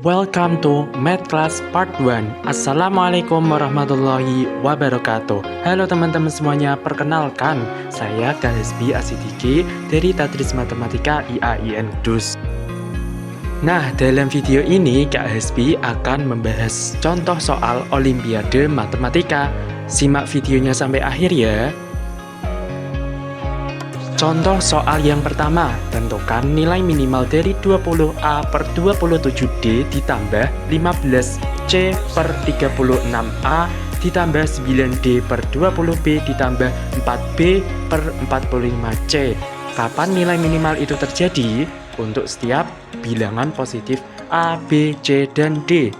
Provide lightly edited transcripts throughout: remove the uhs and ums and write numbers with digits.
Welcome to Math Class Part 1. Assalamualaikum warahmatullahi wabarakatuh. Halo teman-teman semuanya, perkenalkan saya Kak Hesbi Asidiki dari Tadris Matematika IAIN DUS. Nah, dalam video ini Kak Hesbi akan membahas contoh soal Olimpiade Matematika. Simak videonya sampai akhir ya. Contoh soal yang pertama, tentukan nilai minimal dari 20A per 27D ditambah 15C per 36A ditambah 9D per 20B ditambah 4B per 45C. Kapan nilai minimal itu terjadi? Untuk setiap bilangan positif A, B, C, dan D.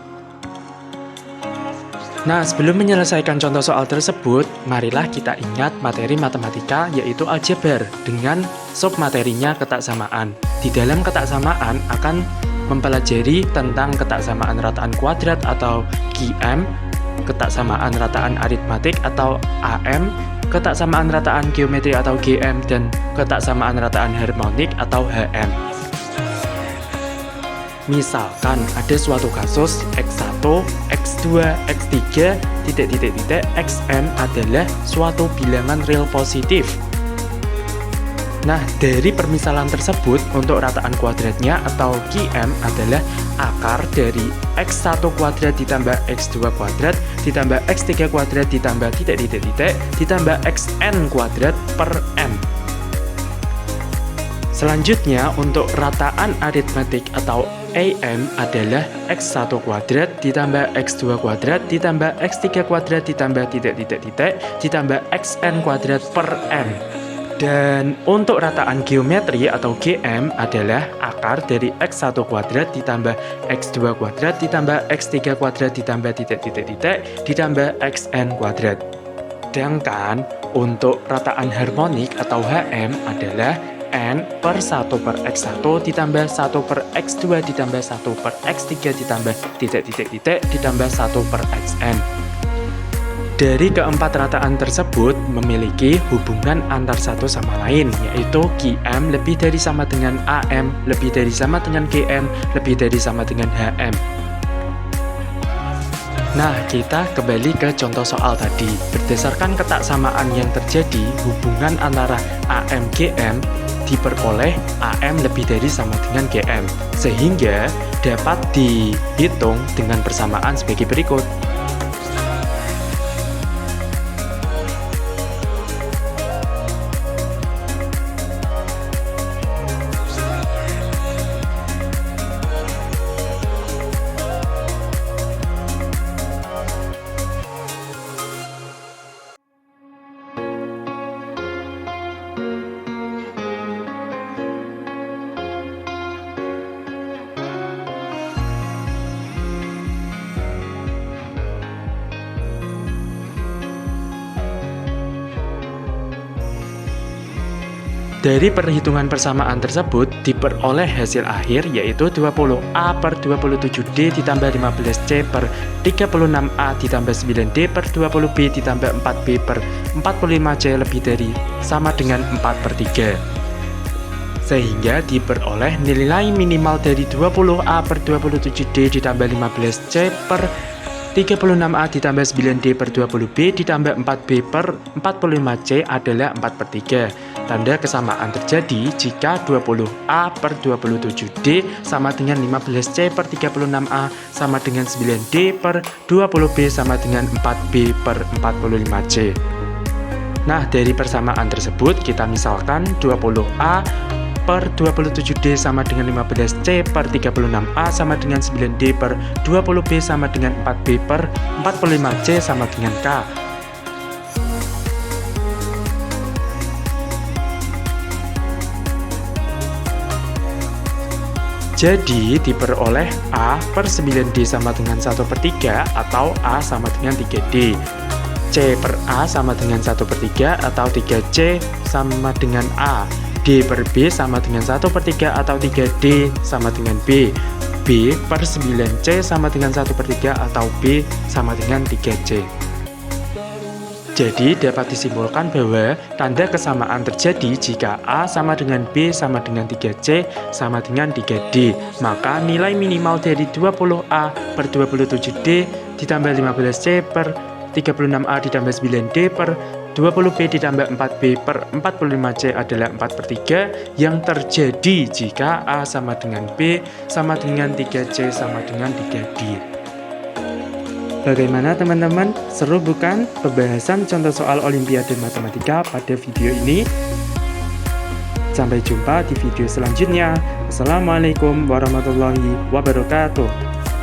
Nah, sebelum menyelesaikan contoh soal tersebut, marilah kita ingat materi matematika yaitu aljabar dengan submaterinya ketaksamaan. Di dalam ketaksamaan akan mempelajari tentang ketaksamaan rataan kuadrat atau QM, ketaksamaan rataan aritmatik atau AM, ketaksamaan rataan geometri atau GM, dan ketaksamaan rataan harmonik atau HM. Misalkan ada suatu kasus X1, X2, X3, Xn adalah suatu bilangan real positif. Nah, dari permisalan tersebut untuk rataan kuadratnya atau QM adalah akar dari X1 kuadrat ditambah X2 kuadrat ditambah X3 kuadrat ditambah ditambah Xn kuadrat per M. Selanjutnya, untuk rataan aritmatik atau AM adalah X1 kuadrat ditambah X2 kuadrat ditambah X3 kuadrat ditambah ditambah Xn kuadrat per M. Dan untuk rataan geometri atau GM adalah akar dari X1 kuadrat ditambah X2 kuadrat ditambah X3 kuadrat ditambah ditambah Xn kuadrat. Sedangkan untuk rataan harmonik atau HM adalah N per 1 per X1 ditambah 1 per X2 ditambah 1 per X3 ditambah ditambah 1 per Xn. Dari keempat rataan tersebut memiliki hubungan antar satu sama lain, yaitu QM lebih dari sama dengan AM, lebih dari sama dengan GM, lebih dari sama dengan HM. Nah, kita kembali ke contoh soal tadi. Berdasarkan ketaksamaan yang terjadi, hubungan antara AM-GM diperoleh AM lebih dari sama dengan GM, sehingga dapat dihitung dengan persamaan sebagai berikut. Dari perhitungan persamaan tersebut diperoleh hasil akhir yaitu 20A per 27D ditambah 15C per 36A ditambah 9D per 20B ditambah 4B per 45C lebih dari sama dengan 4 per 3. Sehingga diperoleh nilai minimal dari 20A per 27D ditambah 15C per 36A ditambah 9D per 20B ditambah 4B per 45C adalah 4 per 3. Tanda kesamaan terjadi jika 20A per 27D sama dengan 15C per 36A sama dengan 9D per 20B sama dengan 4B per 45C. Nah, dari persamaan tersebut kita misalkan 20A per 27D sama dengan 15C per 36A sama dengan 9D per 20B sama dengan 4B per 45C sama dengan K. Jadi diperoleh A per 9D sama dengan 1 per 3 atau A sama dengan 3D. C per A sama dengan 1 per 3 atau 3C sama dengan A. D per B sama dengan 1 per 3 atau 3D sama dengan B. B per 9C sama dengan 1 per 3 atau B sama dengan 3C. Jadi dapat disimpulkan bahwa tanda kesamaan terjadi jika A sama dengan B sama dengan 3C sama dengan 3D. Maka nilai minimal dari 20A per 27D ditambah 15C per 36A ditambah 9D per 20B ditambah 4B per 45C adalah 4/3 yang terjadi jika A sama dengan B sama dengan 3C sama dengan 3D. Bagaimana teman-teman? Seru bukan pembahasan contoh soal Olimpiade Matematika pada video ini? Sampai jumpa di video selanjutnya. Assalamualaikum warahmatullahi wabarakatuh.